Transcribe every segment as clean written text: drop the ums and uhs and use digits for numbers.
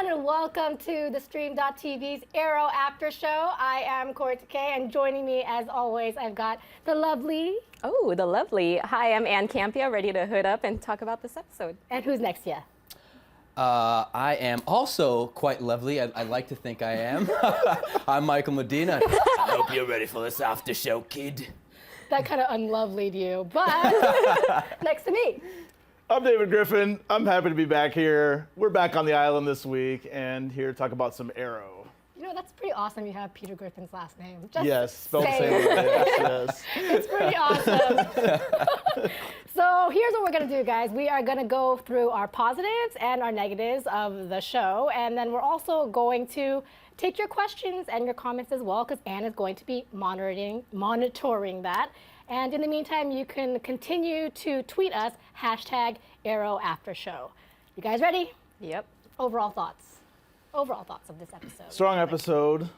and welcome to the Stream.tv's Arrow After Show. I am Kaori Takee, and joining me, as always, I've got the lovely... Oh, the lovely. Hi, I'm Ann Campea, ready to hood up and talk about this episode. And who's next to you? I am also quite lovely. I like to think I am. I'm Michael Medina. I hope you're ready for this after show, kid. That kind of unlovelied you, but next to me. I'm David Griffin. I'm happy to be back here. We're back on the island this week and here to talk about some Arrow. You know, that's pretty awesome you have Peter Griffin's last name. Just yes, spelled the same way. Yes. It's pretty awesome. So here's what we're going to do, guys. We are going to go through our positives and our negatives of the show, and then we're also going to take your questions and your comments as well, because Ann is going to be monitoring that. And in the meantime, you can continue to tweet us, #ArrowAfterShow. You guys ready? Yep. Overall thoughts of this episode. Strong episode.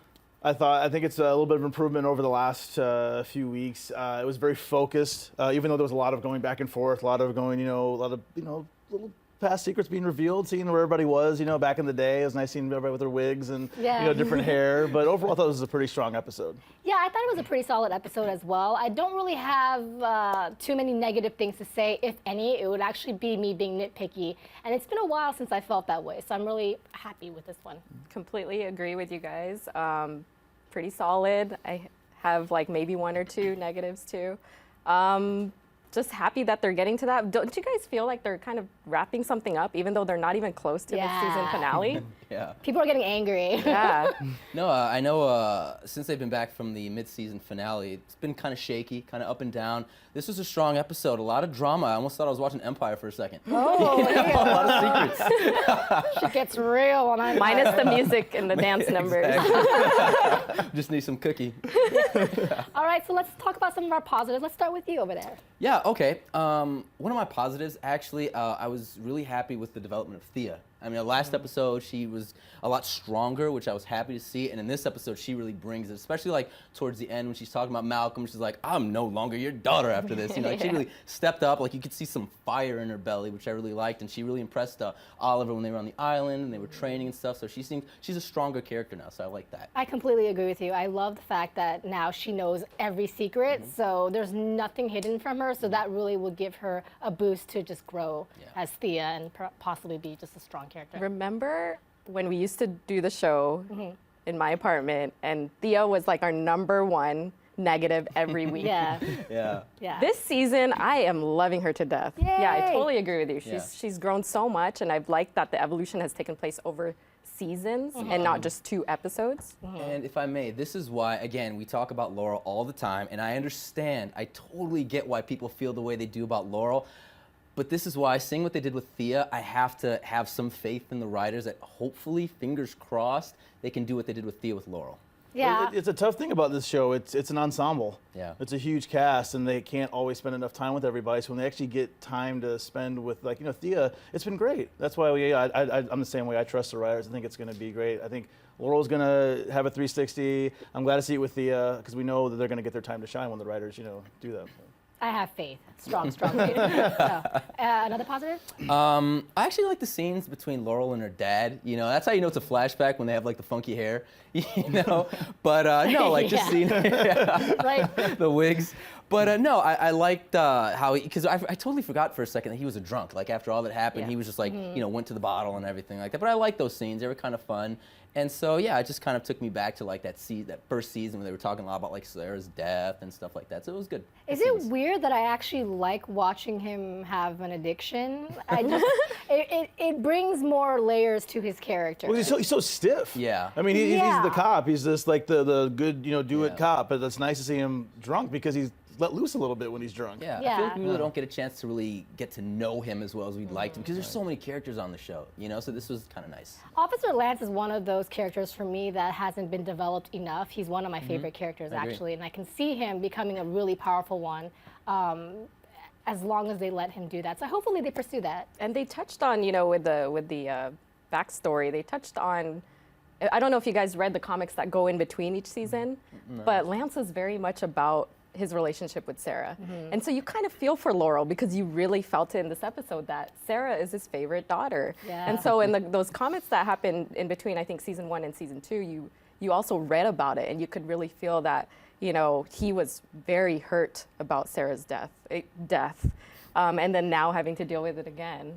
I think it's a little bit of improvement over the last few weeks. It was very focused, even though there was a lot of going back and forth, a lot of little past secrets being revealed, seeing where everybody was, back in the day. It was nice seeing everybody with their wigs and, different hair. But overall, I thought it was a pretty strong episode. Yeah, I thought it was a pretty solid episode as well. I don't really have too many negative things to say, if any. It would actually be me being nitpicky. And it's been a while since I felt that way, so I'm really happy with this one. Completely agree with you guys. Pretty solid. I have maybe one or two negatives too. Just happy that they're getting to that. Don't you guys feel like they're kind of wrapping something up, even though they're not even close to the season finale? Yeah. People are getting angry. Yeah. No, I know since they've been back from the mid-season finale, it's been kind of shaky, kind of up and down. This was a strong episode, a lot of drama. I almost thought I was watching Empire for a second. Oh, a lot of secrets. Shit gets real when I'm minus the music and the dance numbers. Just need some cookie. All right, so let's talk about some of our positives. Let's start with you over there. Yeah, okay. One of my positives, actually, I was really happy with the development of Thea. I mean, the last episode, she was a lot stronger, which I was happy to see. And in this episode, she really brings it, especially towards the end when she's talking about Malcolm. She's like, I'm no longer your daughter after this. She really stepped up. You could see some fire in her belly, which I really liked. And she really impressed Oliver when they were on the island and they were training and stuff. So she's a stronger character now. So I like that. I completely agree with you. I love the fact that now she knows every secret. So there's nothing hidden from her. So that really will give her a boost to just grow as Thea and possibly be just a strong character. Remember when we used to do the show in my apartment and Thea was our #1 negative every week? Yeah. This season, I am loving her to death. Yay. Yeah, I totally agree with you. She's grown so much, and I've liked that the evolution has taken place over seasons and not just 2 episodes. And if I may, this is why, again, we talk about Laurel all the time, and I totally get why people feel the way they do about Laurel. But this is why, seeing what they did with Thea, I have to have some faith in the writers that hopefully, fingers crossed, they can do what they did with Thea with Laurel. Yeah. It's a tough thing about this show. It's an ensemble. Yeah. It's a huge cast, and they can't always spend enough time with everybody. So when they actually get time to spend with, Thea, it's been great. That's why I'm the same way. I trust the writers. I think it's going to be great. I think Laurel's going to have a 360. I'm glad to see it with Thea because we know that they're going to get their time to shine when the writers, do that. I have faith. Strong faith. So, another positive? I actually like the scenes between Laurel and her dad. That's how you know it's a flashback when they have the funky hair, But no, just seeing right. the wigs. But no, I liked how because I totally forgot for a second that he was a drunk. After all that happened, he was just went to the bottle and everything like that. But I liked those scenes. They were kind of fun. And so, it just kind of took me back to that first season when they were talking a lot about Sarah's death and stuff like that. So it was good. Is it weird that I actually like watching him have an addiction? It brings more layers to his character. Well, he's so stiff. Yeah. I mean, he's the cop. He's just the good, do-it cop. But it's nice to see him drunk because he's let loose a little bit when he's drunk. Yeah. I feel like we really don't get a chance to really get to know him as well as we'd like to because there's so many characters on the show, So this was kind of nice. Officer Lance is one of those characters for me that hasn't been developed enough. He's one of my favorite characters, actually, and I can see him becoming a really powerful one as long as they let him do that. So hopefully they pursue that. And they touched on, with the backstory, they touched on, I don't know if you guys read the comics that go in between each season, but Lance is very much about his relationship with Sarah. And so you kind of feel for Laurel because you really felt it in this episode that Sarah is his favorite daughter. Yeah. And so in those comments that happened in between, I think season 1 and season 2, you also read about it and you could really feel that, you know, he was very hurt about Sarah's death. And then now having to deal with it again.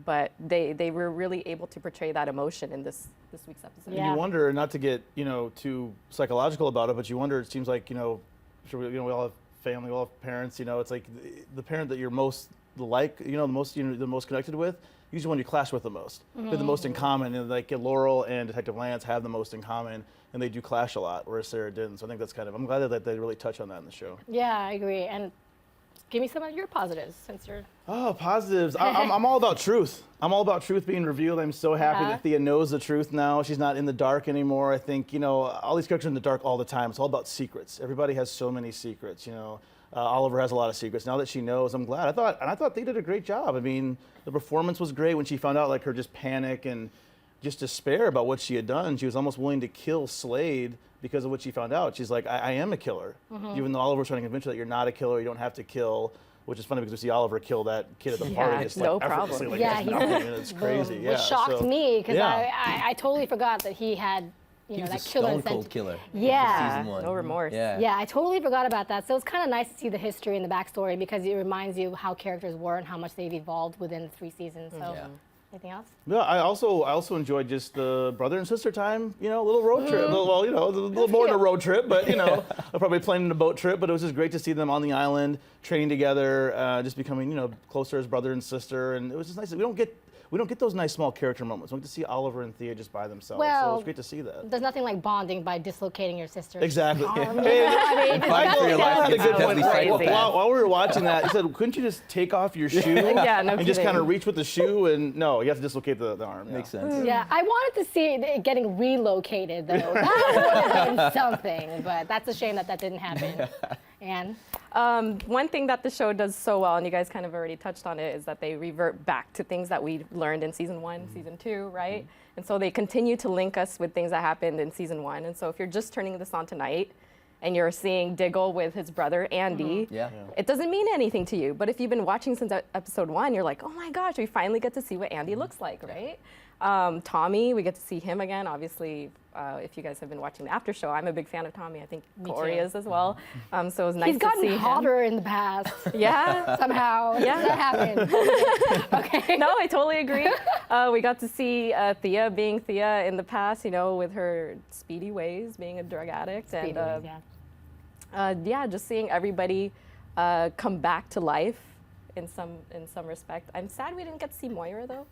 But they were really able to portray that emotion in this week's episode. Yeah. And you wonder, not to get, you know, too psychological about it, but you wonder, it seems like, you know, sure, we all have family, we all have parents, you know, it's like the parent that you're most like, you know, the most connected with, usually when you clash with the most. They're the most in common, and like Laurel and Detective Lance have the most in common, and they do clash a lot, whereas Sarah didn't. So I think that's I'm glad that they really touch on that in the show. Yeah, I agree. And give me some of your positives since you're. Oh, positives. I'm all about truth. I'm all about truth being revealed. I'm so happy that Thea knows the truth now. She's not in the dark anymore. I think, you know, all these characters are in the dark all the time. It's all about secrets. Everybody has so many secrets, you know. Oliver has a lot of secrets. Now that she knows, I'm glad. I thought Thea did a great job. I mean, the performance was great when she found out, like, her just panic and just despair about what she had done. She was almost willing to kill Slade because of what she found out. She's like, I am a killer. Even though Oliver was trying to convince her that you're not a killer, you don't have to kill, which is funny because we see Oliver kill that kid at the party. Just, no like, effortlessly, problem. like, Yeah, it's nothing, and it's crazy. Boom. Yeah, Which shocked so- me because Yeah. I totally forgot that he had, you He know, was that a killer stone instinct. cold killer. Yeah. Season 1. No remorse. Yeah. Yeah, I totally forgot about that. So it's kind of nice to see the history and the backstory because it reminds you how characters were and how much they've evolved within the 3 seasons. So, Yeah. anything else? Yeah, I also enjoyed just the brother and sister time, you know, a little road trip. Well, you know, a little more than a road trip, but, you know, probably planning a boat trip, but it was just great to see them on the island, training together, just becoming, you know, closer as brother and sister, and it was just nice. We don't get those nice small character moments. We don't get to see Oliver and Thea just by themselves, so it Well, was great to see that. There's nothing like bonding by dislocating your sister's Exactly. arm. Hey, I mean, Fight for your life had a against good a point. deadly Crazy. psychopath. While we were watching that, he said, couldn't you just take off your shoe Yeah, no and just kidding. kind of reach with the shoe? And no, you have to dislocate the arm. Makes yeah. sense. Yeah, I wanted to see it getting relocated though. That would have been something, but that's a shame that didn't happen. And One thing that the show does so well, and you guys kind of already touched on it, is that they revert back to things that we learned in season 1, season 2, right? And so they continue to link us with things that happened in season 1. And so if you're just turning this on tonight and you're seeing Diggle with his brother Andy, Yeah. it doesn't mean anything to you. But if you've been watching since episode 1, you're like, oh my gosh, we finally get to see what Andy looks like, right? Tommy, we get to see him again. Obviously, if you guys have been watching the after show, I'm a big fan of Tommy. I think Kaori too. is as well. So it was nice he's to gotten see him. hotter in the past Yeah. somehow. Yeah. That happened. Okay. No, I totally agree. We got to see Thea being Thea in the past, you know, with her speedy ways, being a drug addict. Speed and ways, yeah. yeah, just seeing everybody come back to life in some respect. I'm sad we didn't get to see Moira, though.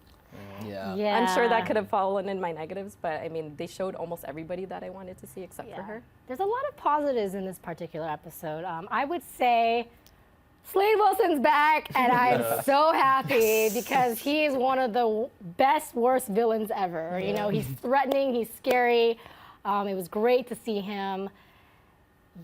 Yeah. Yeah. I'm sure that could have fallen in my negatives, but I mean, they showed almost everybody that I wanted to see except for her. There's a lot of positives in this particular episode. I would say Slade Wilson's back, and I'm so happy because he is one of the best, worst villains ever. You know, he's threatening, he's scary. It was great to see him.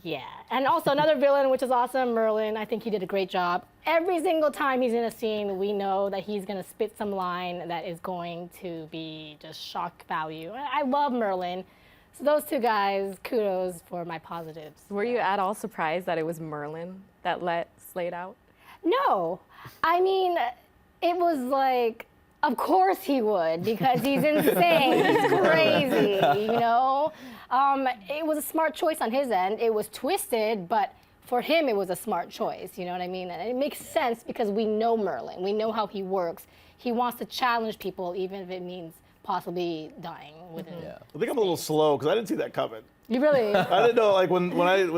Yeah, and also another villain, which is awesome, Merlyn. I think he did a great job. Every single time he's in a scene, we know that he's gonna spit some line that is going to be just shock value. I love Merlyn. So those two guys, kudos for my positives. Were you at all surprised that it was Merlyn that let Slade out? No, I mean, it was like, of course he would, because he's insane, he's crazy, you know? It was a smart choice on his end. It was twisted, but for him, it was a smart choice, you know what I mean? And it makes sense because we know Merlyn, we know how he works. He wants to challenge people, even if it means possibly dying within. Yeah. I think I'm a little slow because I didn't see that coming. You really? I didn't know, like when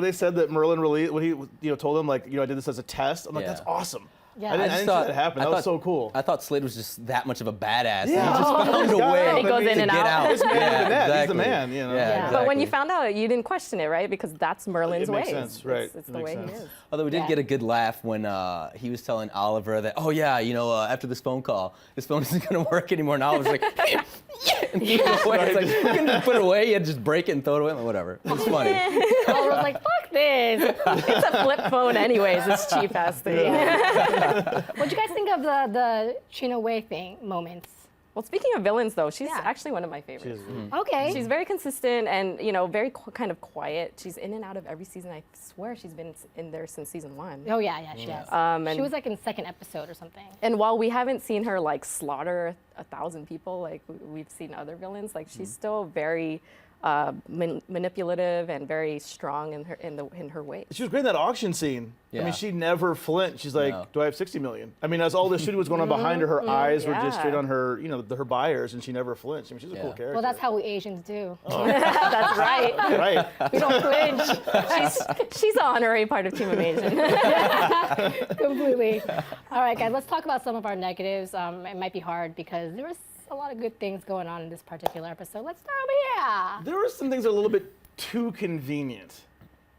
they said that Merlyn released, when he told him, like, I did this as a test. I'm like, Yeah. that's awesome. Yeah. I didn't just see thought- that happen. I That was thought- so cool. I thought Slade was just that much of a badass. Yeah. He just Oh, found a he's got way it. He goes in to and get out. out. This man is the man. He's the Exactly. man, you know. Yeah, Yeah. exactly. But when you found out, you didn't question it, right? Because that's Merlyn's It makes way. sense, right. It's It the makes way he sense. is. Although we did Yeah. get a good laugh when he was telling Oliver that, oh yeah, after this phone call, this phone isn't gonna work anymore. And Oliver's like, yeah, and he threw it away. It's like, you can just put it away, you had to just break it and throw it away, like, whatever. It's funny. I was like, fuck this. It's a flip phone anyways, this cheap ass thing. What'd you guys think of the Chino Way thing moments? Well, speaking of villains, though, she's Yeah. actually one of my favorites. Okay. She's very consistent and, you know, very kind of quiet. She's in and out of every season. I swear she's been in there since season 1. Oh yeah, she has. And, She was like in the second episode or something. and while we haven't seen her like slaughter 1,000 people like we've seen other villains, like she's still very manipulative and very strong in her ways. She was great in that auction scene. I Yeah. mean, she never flinched. She's like, No. "Do I have 60 million?" I mean, as all the shooting was going on behind her, her eyes were just Yeah. straight on her, you know, her buyers, and she never flinched. I mean, she's a cool Yeah. character. Well, that's how we Asians do. That's right. right. We don't flinch. She's an honorary part of Team Amazing. Completely. All right, guys, let's talk about some of our negatives. It might be hard because there was a lot of good things going on in this particular episode. Let's start over here. There were some things that are a little bit too convenient.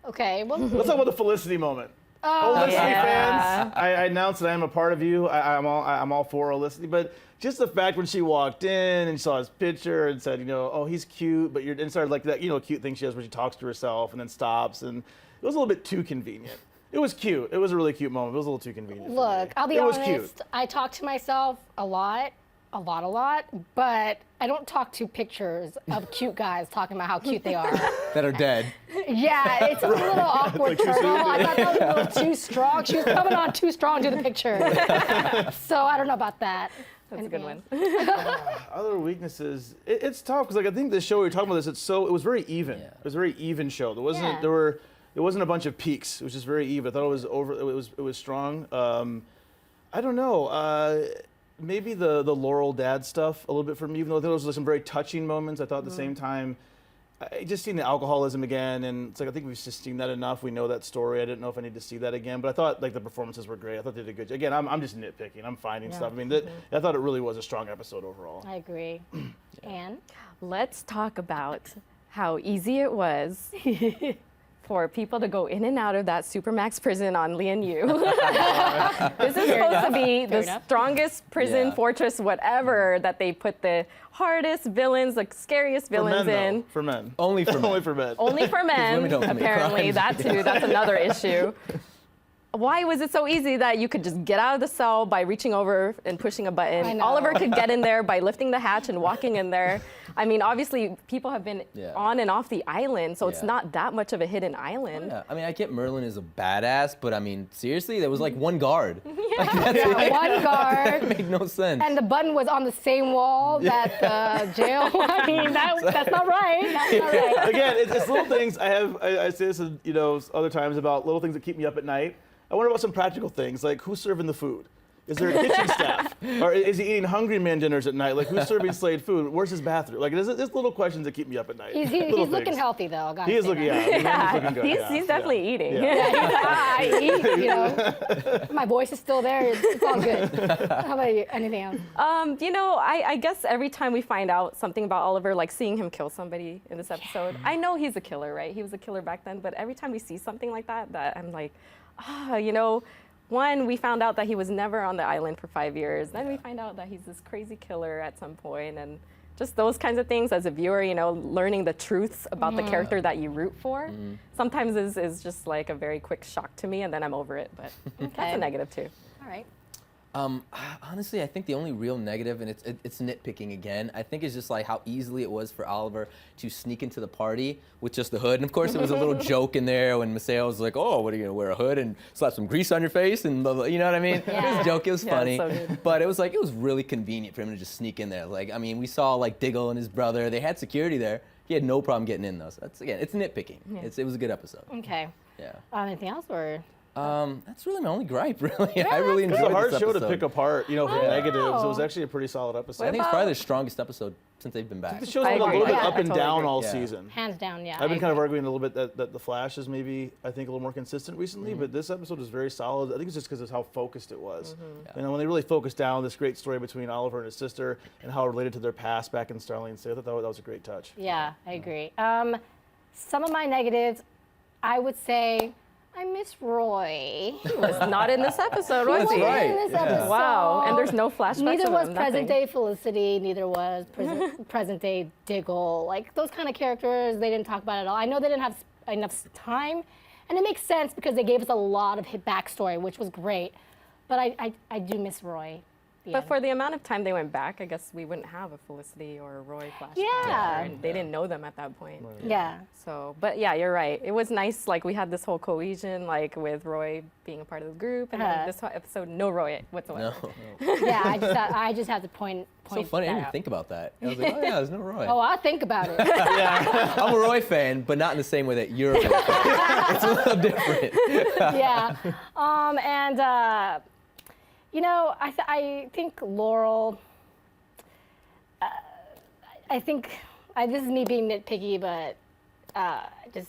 Okay. Well, Let's talk about the Felicity moment. oh, Felicity yeah. fans, I announced that I am a part of you. I'm all for Felicity, but just the fact when she walked in and saw his picture and said, you know, oh, he's cute, but and started like that, you know, cute thing she does where she talks to herself and then stops, and it was a little bit too convenient. It was cute. It was a really cute moment. It was a little too convenient. for look, me. I'll be it was honest. cute. I talk to myself a lot, but I don't talk to pictures of cute guys talking about how cute they are. That are dead. Yeah, it's a little awkward turtle. I thought that was a little too strong. She was coming on too strong to the picture. So I don't know about that. That's a good one. Other weaknesses, it's tough because like I think the show we were talking about this, it was very even. Yeah. It was a very even show. Yeah. There wasn't a bunch of peaks. It was just very even. I thought it was strong. I don't know. Maybe the Laurel dad stuff a little bit for me, even though there was some very touching moments. I thought at the same time, I just seen the alcoholism again, and it's like I think we've just seen that enough. We know that story. I didn't know if I need to see that again, but I thought like the performances were great. I thought they did a good job. Again, I'm just nitpicking. I'm finding stuff. I mean, I thought it really was a strong episode overall. I agree. Anne? Let's talk about how easy it was for people to go in and out of that Supermax prison on Lian-Yu. This is supposed to be the enough. strongest prison, Yeah. fortress, whatever, that they put the hardest villains, the scariest For villains men, in. though. For men. Only for men. Only for men. Only for men, women don't commit apparently. crimes. That too, that's another issue. Why was it so easy that you could just get out of the cell by reaching over and pushing a I button? know. Oliver could get in there by lifting the hatch and walking in there. I mean, obviously, people have been Yeah. on and off the island, so it's Yeah. not that much of a hidden island. Yeah, I mean, I get Merlyn is a badass, but I mean, seriously, there was like one guard. Like, that's Yeah, it. one guard. It made no sense. And the button was on the same wall that the jail. I mean, that's not right. That's not right. Again, it's little things. I say this, you know, other times about little things that keep me up at night. I wonder about some practical things, like who's serving the food? Is there a kitchen staff? Or is he eating Hungry Man dinners at night? Like, who's serving Slade food? Where's his bathroom? Like, there's little questions that keep me up at night. He's Little looking things. healthy, though. He is looking, yeah. He's looking good. He's, yeah, he's definitely yeah. eating. Yeah. I eat, you know. My voice is still there. It's all good. How about you? Anything else? You know, I guess every time we find out something about Oliver, like seeing him kill somebody in this episode, I know he's a killer, right? He was a killer back then, but every time we see something like that, I'm like, you know, one, we found out that he was never on the island for 5 years. Then we find out that he's this crazy killer at some point, and just those kinds of things as a viewer, you know, learning the truths about the character that you root for, sometimes is just like a very quick shock to me, and then I'm over it, but that's a negative too. All right. Honestly, I think the only real negative, and it's nitpicking again, I think is just like how easily it was for Oliver to sneak into the party with just the hood. And of course, there was a little joke in there when Maseo was like, "Oh, what are you gonna wear a hood and slap some grease on your face?" And blah, blah, you know what I mean? It was a joke. It was Yeah, funny, it's so good. but it was like it was really convenient for him to just sneak in there. Like, I mean, we saw like Diggle and his brother. They had security there. He had no problem getting in those. That's again, it's nitpicking. It was a good episode. Okay. Yeah. Anything else, or? That's really my only gripe, really. I really It enjoyed was a hard this show to episode. pick apart, you know, for negatives. It was actually a pretty solid episode. I think it's probably the strongest episode since they've been back. The show's I been a agree. little bit Yeah, up I and totally down agree. all Yeah. season. Hands down, yeah. I've been kind of agree. arguing a little bit that the Flash is maybe, I think, a little more consistent recently, but this episode was very solid. I think it's just because of how focused it was. You know, when they really focused down this great story between Oliver and his sister and how it related to their past back in Starling City, I thought that was a great touch. Yeah, I agree. Some of my negatives, I would say, I miss Roy. He was not in this episode, was That's he? right. In this Yeah. episode. Wow, and there's no flashbacks. Neither of was him, present nothing. day Felicity, neither was present day Diggle. Like those kind of characters, they didn't talk about at all. I know they didn't have enough time, and it makes sense because they gave us a lot of backstory, which was great. But I do miss Roy. the But end. for the amount of time they went back, I guess we wouldn't have a Felicity or a Roy flashback. Yeah. And they didn't know them at that point. Yeah. So, but yeah, you're right. It was nice, like we had this whole cohesion, like with Roy being a part of the group, and then this whole episode, no Roy whatsoever. No. Yeah, I just had to point So funny, I that didn't out. think about that. I was like, oh yeah, there's no Roy. Oh, I'll think about it. I'm a Roy fan, but not in the same way that you're a Roy fan. It's a little different. Yeah. And you know, I think Laurel. I think this is me being nitpicky, but I just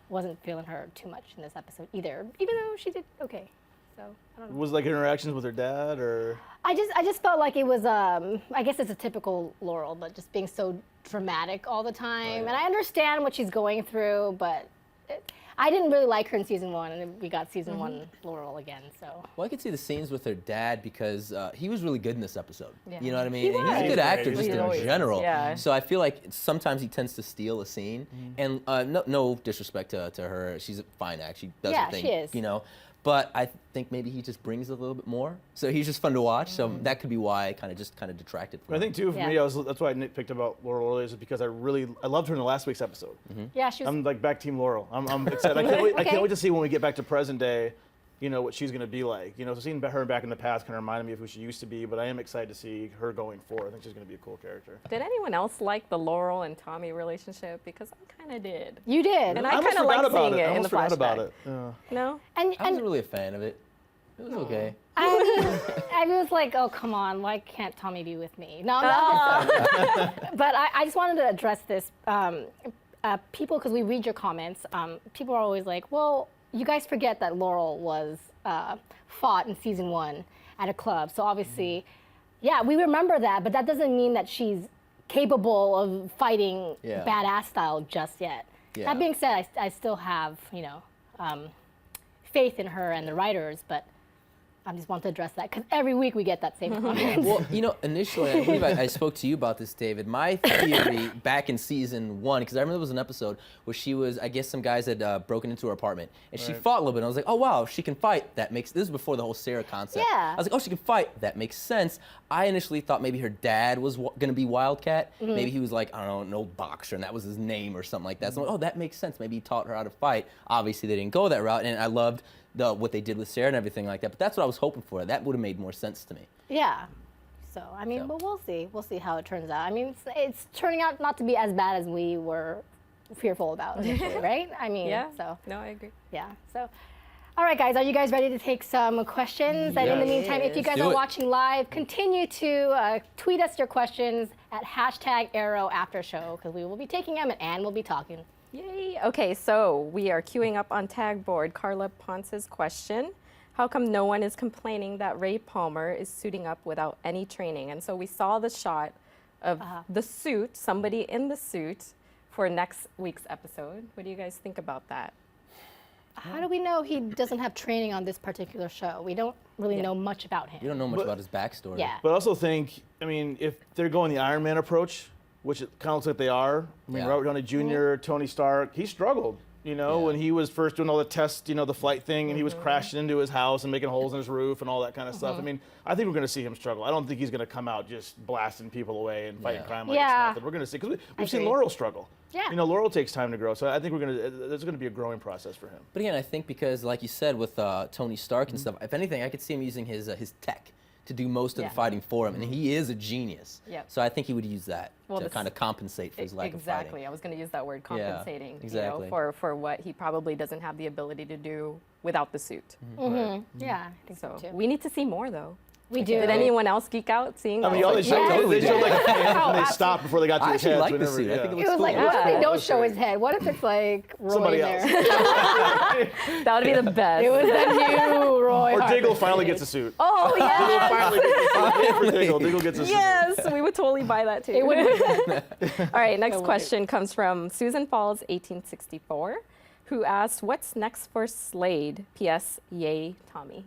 wasn't feeling her too much in this episode either, even though she did okay. So I don't know. Was like interactions with her dad, or I just felt like it was I guess it's a typical Laurel, but just being so dramatic all the time. And I understand what she's going through, but I didn't really like her in season 1, and then we got season 1 Laurel again. So Well, I could see the scenes with her dad because he was really good in this episode. Yeah. You know what I mean? He And he's a was. good actor He just in always is. general. Yeah. So I feel like sometimes he tends to steal a scene. And no disrespect to her. She's a fine act. She does Yeah, her thing. she is. You know. But I think maybe he just brings a little bit more. So he's just fun to watch. So that could be why I kind of detracted from I him. think too for Yeah. me, that's why I nitpicked about Laurel earlier, is because I loved her in the last week's episode. yeah, she was. I'm like back team Laurel. I'm excited. I Okay. can't wait to see when we get back to present day, you know, what she's going to be like. You know, so seeing her back in the past kind of reminded me of who she used to be, but I am excited to see her going forward. I think she's going to be a cool character. Did anyone else like the Laurel and Tommy relationship? Because I kind of did. You did. And I almost kinda like forgot about seeing it I in the almost forgot about flashback. it. Yeah. No? and I wasn't really a fan of it. It was okay. I was like, oh, come on, why can't Tommy be with me? No, but I just wanted to address this. People, because we read your comments, people are always like, well, you guys forget that Laurel was fought in season 1 at a club. So obviously, yeah, we remember that, but that doesn't mean that she's capable of fighting Yeah. badass style just yet. Yeah. That being said, I still have, you know, faith in her and the writers, but I just want to address that because every week we get that same comment. Well, you know, initially, I believe I spoke to you about this, David. My theory back in season 1, because I remember there was an episode where she was, I guess some guys had broken into her apartment, and she fought a little bit. And I was like, oh, wow, she can fight. This is before the whole Sarah concept. Yeah. I was like, oh, she can fight. That makes sense. I initially thought maybe her dad was going to be Wildcat. Maybe he was like, I don't know, an old boxer, and that was his name or something like that. So I'm like, oh, that makes sense. Maybe he taught her how to fight. Obviously, they didn't go that route, and I loved what they did with Sarah and everything like that. But that's what I was hoping for. That would have made more sense to me. Yeah. So, I mean, So. but we'll see. We'll see how it turns out. I mean, it's turning out not to be as bad as we were fearful about initially, right? I mean, Yeah. so, No, I agree. yeah. So, all right, guys, are you guys ready to take some questions? And in the Yes. meantime, if you guys Do are it. watching live, continue to tweet us your questions at #ArrowAfterShow because we will be taking them and Ann will be talking. Yay. Okay, so we are queuing up on tag board Carla Ponce's question. How come no one is complaining that Ray Palmer is suiting up without any training? And so we saw the shot of the suit, somebody in the suit, for next week's episode. What do you guys think about that? How do we know he doesn't have training on this particular show? We don't really know much about him. You don't know much about his backstory. Yeah. But I also think, I mean, if they're going the Iron Man approach, which it kind of looks like they are, I mean, Yeah. Robert Downey Jr., Tony Stark, he struggled, you know, Yeah. when he was first doing all the tests, you know, the flight thing, and he was crashing into his house and making holes in his roof and all that kind of stuff. I mean, I think we're going to see him struggle. I don't think he's going to come out just blasting people away and fighting Yeah. crime like Yeah. it's nothing. We're going to see, because we've seen agree. Laurel struggle. Yeah. You know, Laurel takes time to grow, so I think there's going to be a growing process for him. But again, I think because, like you said, with Tony Stark and stuff, if anything, I could see him using his tech to do most of Yeah. the fighting for him, and he is a genius. Yep. So I think he would use that Well, to this- kind of compensate for his lack of Exactly. fighting. I was going to use that word, Yeah, compensating, exactly. you know, for what he probably doesn't have the ability to do without the suit. Yeah, I think so, So too. we need to see more, though. We do. Did anyone else geek out seeing I that? mean, all they showed, yeah. they showed like a fan, and they Oh, stopped before they got to I his actually head. like so the never- suit. I yeah. think It was like, Yeah. what if they Yeah. don't show his head? What if it's like Roy Somebody there? else. That would be the best. It was the new Roy Or Harper. Diggle finally gets a suit. Oh, Diggle yes. finally gets a suit. For Diggle. Diggle gets a suit. Yes, we would totally buy that too. It would All right, next would. question comes from Susan Falls, 1864, who asked, "What's next for Slade? P.S. Yay, Tommy."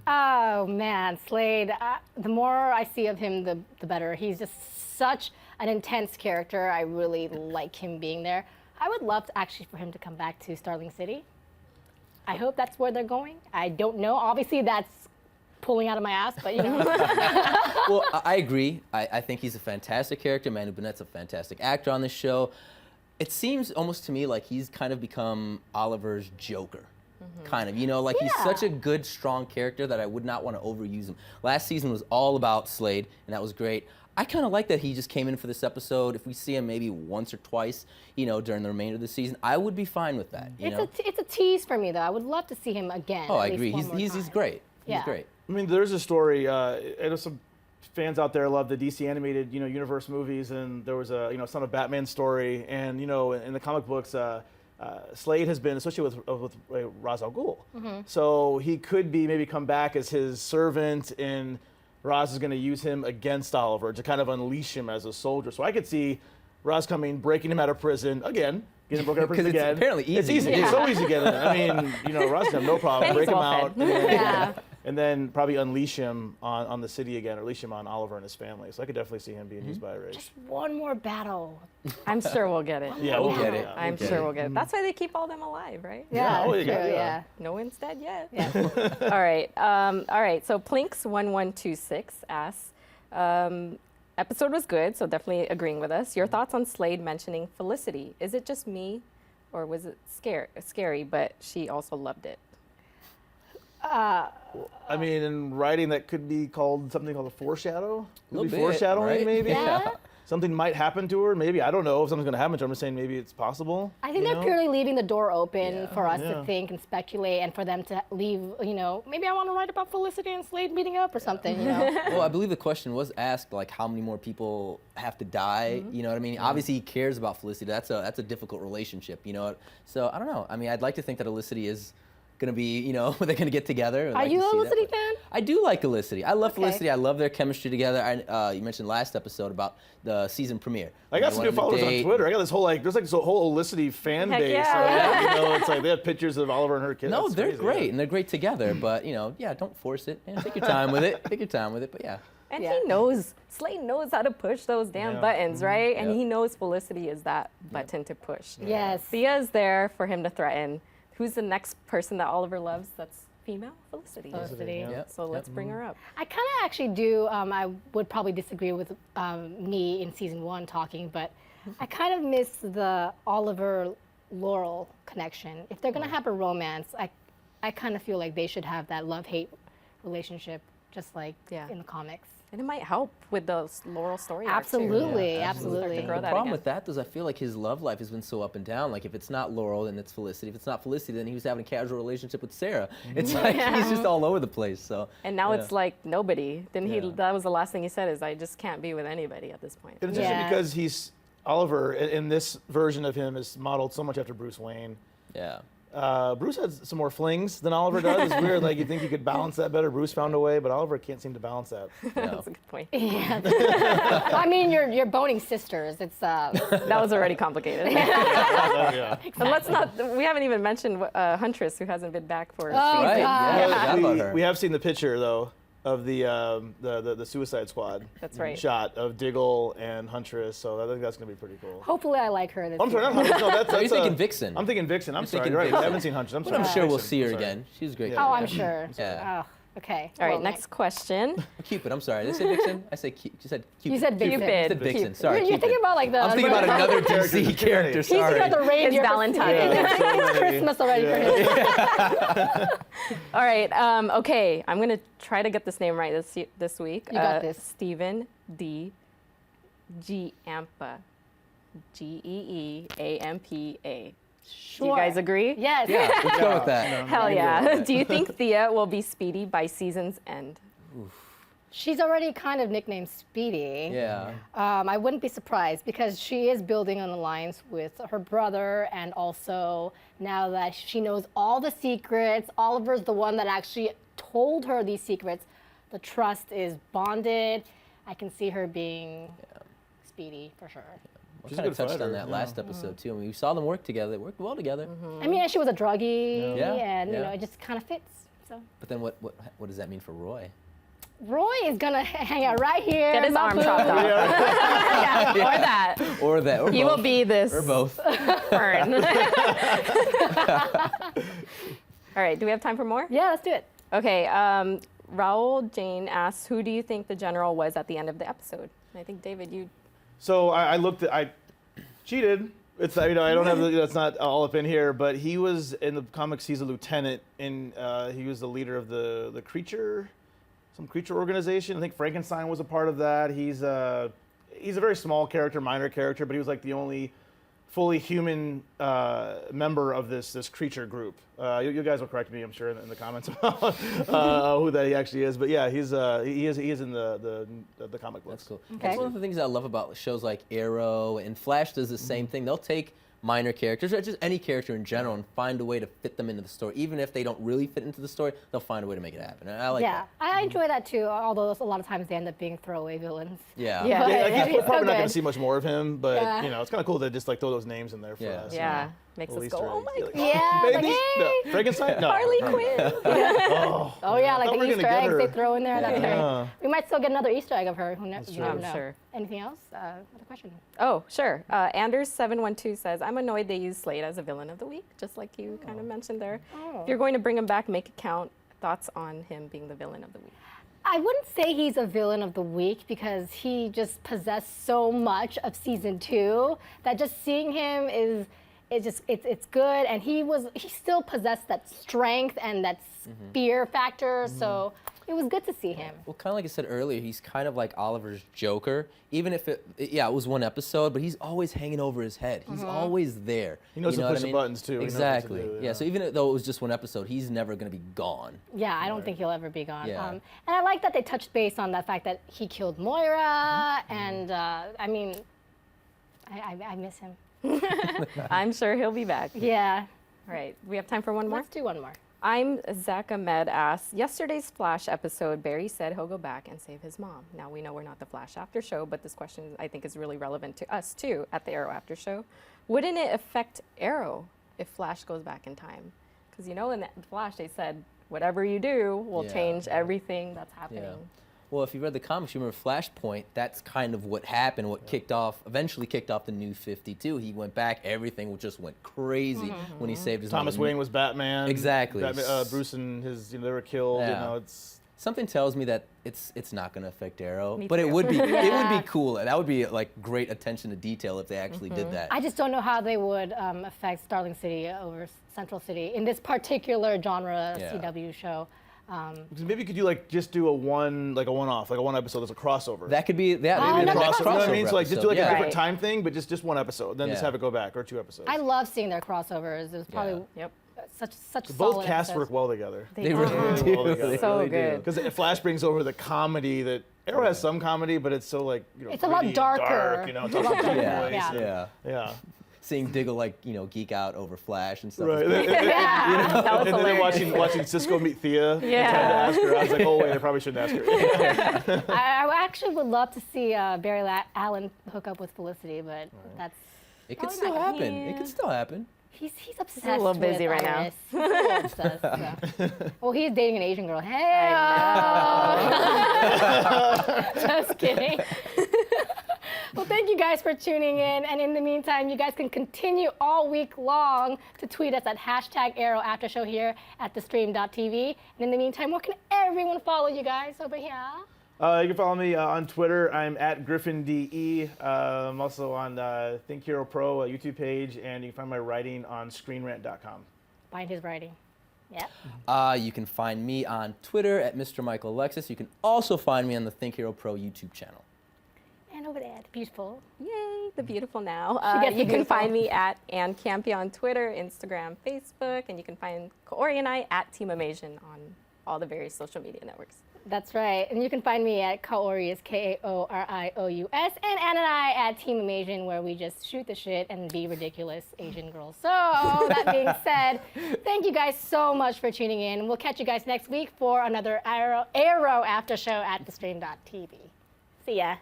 Oh man, Slade. The more I see of him, the better. He's just such an intense character. I really like him being there. I would love to actually for him to come back to Starling City. I hope that's where they're going. I don't know. Obviously, that's pulling out of my ass, but you know. Well, I agree. I think he's a fantastic character. Manu Bennett's a fantastic actor on this show. It seems almost to me like he's kind of become Oliver's Joker. Kind of, you know, like he's such a good, strong character that I would not want to overuse him. Last season was all about Slade, and that was great. I kind of like that he just came in for this episode. If we see him maybe once or twice, you know, during the remainder of the season, I would be fine with that. You know? It's a tease for me, though. I would love to see him again. Oh, I at least agree. one more He's time. great. Yeah. He's great. I mean, there's a story. I know some fans out there love the DC animated, universe movies, and there was a, Son of Batman story, and in the comic books, Slade has been associated with Ra's al Ghul, so he could be maybe come back as his servant, and Ra's is going to use him against Oliver to kind of unleash him as a soldier. So I could see Ra's breaking him out of prison again. Getting broken out of prison 'Cause it's again. apparently easy. It's easy. Yeah. It's so easy to get in. I mean, Ra's can have no problem. And Break he's him well out. fed. Yeah. And then probably unleash him on the city again, or unleash him on Oliver and his family. So I could definitely see him being used by a race. One more battle. I'm sure we'll get it. Yeah, We'll get it. Yeah. I'm get sure it. we'll get it. That's why they keep all them alive, right? Yeah, oh, that's yeah, true, yeah. yeah. No one's dead yet. Yeah. All right. So Plinks1126 asks, episode was good, so definitely agreeing with us. Your thoughts on Slade mentioning Felicity? Is it just me, or was it scary, but she also loved it? I mean, in writing, that could be called something called a foreshadow. Could Little be bit, foreshadowing, right? maybe. Yeah. Something might happen to her. Maybe, I don't know if something's going to happen to her. I'm just saying maybe it's possible. I think you they're know? purely leaving the door open for us Yeah. to think and speculate, and for them to leave, maybe I want to write about Felicity and Slade meeting up or something, Well, I believe the question was asked, like, how many more people have to die? You know what I mean? Obviously, he cares about Felicity. That's a difficult relationship, you know? So, I don't know. I mean, I'd like to think that Felicity is going to be, they're going to get together. I'd Are like you to a see that, Felicity but- fan? I do like Felicity. I love Okay. Felicity. I love their chemistry together. You mentioned last episode about the season premiere. I got They some went new on a followers on date. Twitter. I got this whole there's like this whole Felicity fan Heck base. yeah. So, it's like they have pictures of Oliver and her kids. No, It's they're crazy, great, yeah. and they're great together. But don't force it. Take your time with it. Take your time with it. But yeah. And Yeah. he knows, Slade knows how to push those damn Yeah. buttons, right? And Yep. he knows Felicity is that button to push. Yes. Thea is there for him to threaten. Who's the next person that Oliver loves that's female? Felicity. Felicity. Yeah. Yep. So let's bring her up. I kind of actually do. I would probably disagree with me in season 1 talking, but I kind of miss the Oliver Laurel connection. If they're gonna have a romance, I kind of feel like they should have that love-hate relationship, just like Yeah. in the comics. And it might help with the Laurel story. arc, too. Absolutely, Yeah, absolutely. to grow The that problem again. with that is I feel like his love life has been so up and down. Like if it's not Laurel, then it's Felicity. If it's not Felicity, then he was having a casual relationship with Sarah. It's like he's just all over the place. So. And now yeah. it's like nobody. Then Yeah. that was the last thing he said is I just can't be with anybody at this point. And it's Yeah. interesting because Oliver in this version of him is modeled so much after Bruce Wayne. Yeah. Bruce has some more flings than Oliver does. It's weird. Like you think you could balance that better. Bruce found a way, but Oliver can't seem to balance that. That's a good point. Yeah. I mean, you're boning sisters. It's That was already complicated. Yeah. And let's not, we haven't even mentioned Huntress, who hasn't been back for Oh, Right. God. Yeah. I forgot about her. We have seen the picture though of the Suicide Squad. That's right. Shot of Diggle and Huntress. So I think that's gonna be pretty cool. hopefully I like her. This I'm sorry, not season. Huntress. No, that's you're thinking Vixen. I'm thinking Vixen. I'm You're sorry. thinking You're right. I Vixen. haven't seen Huntress. I'm But sorry. I'm sure we'll Vixen. see her I'm sorry. again. She's a great. Yeah. Oh, character. I'm sure. Yeah. Oh, okay. All right, Well, next question. Cupid. I'm sorry. Did I say Vixen? I said you said Cupid. You said Vixen. Cupid. I said Vixen. Cupid. Sorry. You're Cupid. thinking about like the. I'm thinking about another DC Character. character. He's thinking Sorry. about the reindeer. It's for- Valentine's. It's Christmas already for him. All right, okay, I'm going to try to get this name right this week. You got this. Stephen D. Giampa. Geeampa. Do you guys agree? Yes. Yeah. Let's go with that. Hell I'm yeah. good with Do you think Thea will be Speedy by season's end? She's already kind of nicknamed Speedy. Yeah. I wouldn't be surprised because she is building an alliance with her brother, and also now that she knows all the secrets, Oliver's the one that actually told her these secrets. The trust is bonded. I can see her being Speedy for sure. We She's a kind of good touched on fighter, that yeah. last episode too. I mean, we saw them work together. They worked well together. I mean, and she was a druggie, Yeah. and you Yeah. know, it just kind of fits. So But then what does that mean for Roy? Roy is gonna hang out right here. Get his my arm boo. chopped off. Yeah, or that. Or that. Or He both. will be this Or both. fern. All right, do we have time for more? Yeah, let's do it. Okay, Raoul Jane asks, who do you think the general was at the end of the episode? And I think, David, you... So I looked at, I cheated. It's, I don't have, it's not all up in here, but he was, in the comics, he's a lieutenant, and he was the leader of the creature, some creature organization. I think Frankenstein was a part of that. He's a very small character, minor character, but he was like the only fully human member of this creature group. You guys will correct me, I'm sure, in the comments about who that he actually is. But yeah, he is in the comic books. That's cool. Okay. That's one of the things I love about shows like Arrow, and Flash does the same thing. They'll take minor characters, or just any character in general, and find a way to fit them into the story. Even if they don't really fit into the story, they'll find a way to make it happen. And I like that. I enjoy that too, although a lot of times they end up being throwaway villains. Yeah. Yeah. But Yeah, like, it's we're so probably not going good. to see much more of him, but Yeah. you know, it's kind of cool to just like throw those names in there for Yeah. us. Yeah, makes us Little go, oh Easter my eggs. God. Yeah, Maybe? like, hey. No. Frankenstein? No. Harley no. Quinn. Oh yeah, like thought we the were Easter gonna get eggs her. they throw in there. That's Yeah. right. We might still get another Easter egg of her. You true. never I'm know. sure. Anything else? Other question. Oh, sure. Anders712 says, I'm annoyed they use Slade as a villain of the week, just like you kind of mentioned there. Oh. If you're going to bring him back, make it count. Thoughts on him being the villain of the week? I wouldn't say he's a villain of the week because he just possessed so much of season 2 that just seeing him it's good, and he still possessed that strength and that fear factor, so it was good to see him. Well, kind of like I said earlier, he's kind of like Oliver's Joker. Even if it was one episode, but he's always hanging over his head. He's always there. He knows You to know what push I the mean? buttons, too. He knows what to Exactly. do, Yeah. yeah. So even though it was just one episode, he's never going to be gone. Yeah, I don't think he'll ever be gone. Yeah. And I like that they touched base on the fact that he killed Moira, and I mean, I miss him. I'm sure he'll be back. Yeah. All right, we have time for one more? Let's do one more. I'm Zach Ahmed asks, yesterday's Flash episode, Barry said he'll go back and save his mom. Now, we know we're not the Flash After Show, but this question I think is really relevant to us, too, at the Arrow After Show. Wouldn't it affect Arrow if Flash goes back in time? Because, you know, in the Flash, they said, whatever you do will Yeah. change everything that's happening. Yeah. Well, if you read the comics, you remember Flashpoint, that's kind of what happened, what eventually kicked off the New 52. He went back, everything just went crazy when he saved his Thomas mom. Wayne was Batman. Exactly. Bruce and his, they were killed. Yeah. You know, it's. Something tells me that it's not going to affect Arrow, Me but it too. would be it would Yeah. be cool. That would be like great attention to detail if they actually did that. I just don't know how they would affect Starling City over Central City in this particular genre Yeah. CW show. Maybe you could do just do a one-off, like a one episode that's a crossover. That could be Oh, maybe a another next crossover. You know what I mean? So like just do like episode, a yeah. different time thing, but just one episode. Then just Yeah. have it go back, or 2 episodes. I love seeing their crossovers. It was probably Yep. such Both solid casts episodes. work well together. They really do. do. They So really do. good. Because Flash brings over the comedy that Arrow has some comedy, but it's so like It's a lot gritty, darker. Dark, you know, it's also dark Yeah, voice, yeah. and- Yeah. yeah. Seeing Diggle geek out over Flash and stuff. Right. is great. That was And then hilarious. watching Cisco meet Thea. And Yeah. trying to ask her. I was like, oh wait, I probably shouldn't ask her. I actually would love to see Barry Allen hook up with Felicity, but that's It could Probably still not. happen. It could still happen. he's obsessed. a little busy with right now. Iris. He's a little obsessed. So. Well, he's dating an Asian girl. Hey. Just kidding. Well, thank you guys for tuning in. And in the meantime, you guys can continue all week long to tweet us at #ArrowAfterShow here at thestream.tv. And in the meantime, where can everyone follow you guys over here? You can follow me on Twitter. I'm at GriffinDE. I'm also on Think Hero Pro YouTube page, and you can find my writing on ScreenRant.com. Find his writing. Yeah. You can find me on Twitter at Mr. Michael Alexis. You can also find me on the Think Hero Pro YouTube channel. And over there, the beautiful. Yay, the beautiful now. gets the You can beautiful. find me at Ann Campea on Twitter, Instagram, Facebook, and you can find Kaori and I at Team Amazing on all the various social media networks. That's right. And you can find me at Kaori, is Kaorious, and Ann and I at Team Amazing, where we just shoot the shit and be ridiculous Asian girls. So, that being said, thank you guys so much for tuning in. We'll catch you guys next week for another Arrow After Show at thestream.tv. See ya.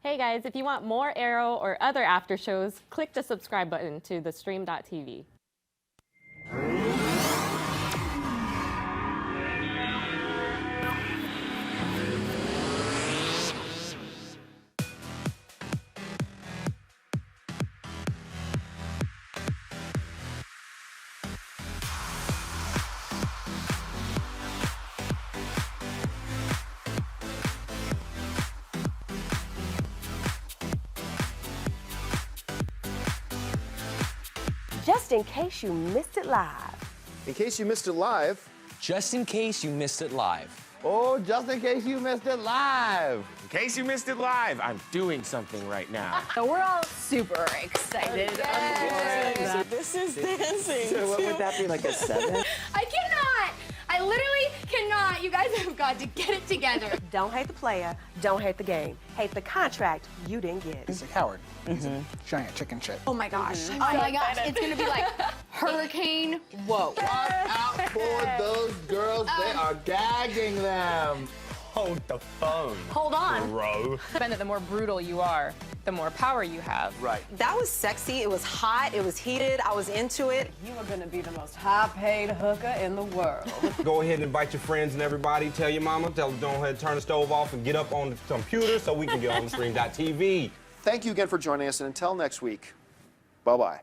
Hey guys, if you want more Arrow or other after shows, click the subscribe button to thestream.tv. just in case you missed it live. In case you missed it live. Just in case you missed it live. Oh, just in case you missed it live. In case you missed it live, I'm doing something right now. So we're all super excited. So this is dancing. So what would that be, like a 7? I cannot. I literally cannot. You guys have got to get it together. Don't hate the player, don't hate the game. Hate the contract you didn't get. He's a coward. He's a giant chicken shit. Oh my gosh. Oh my gosh. It's going to be like hurricane. Whoa. Watch out for those girls. They are gagging them. Hold the phone. Hold on. Bro. Bennett, the more brutal you are, the more power you have. Right. That was sexy. It was hot. It was heated. I was into it. You are going to be the most high-paid hooker in the world. Go ahead and invite your friends and everybody. Tell your mama. Tell them don't ahead, turn the stove off and get up on the computer so we can get on the stream.tv. Thank you again for joining us, and until next week, bye-bye.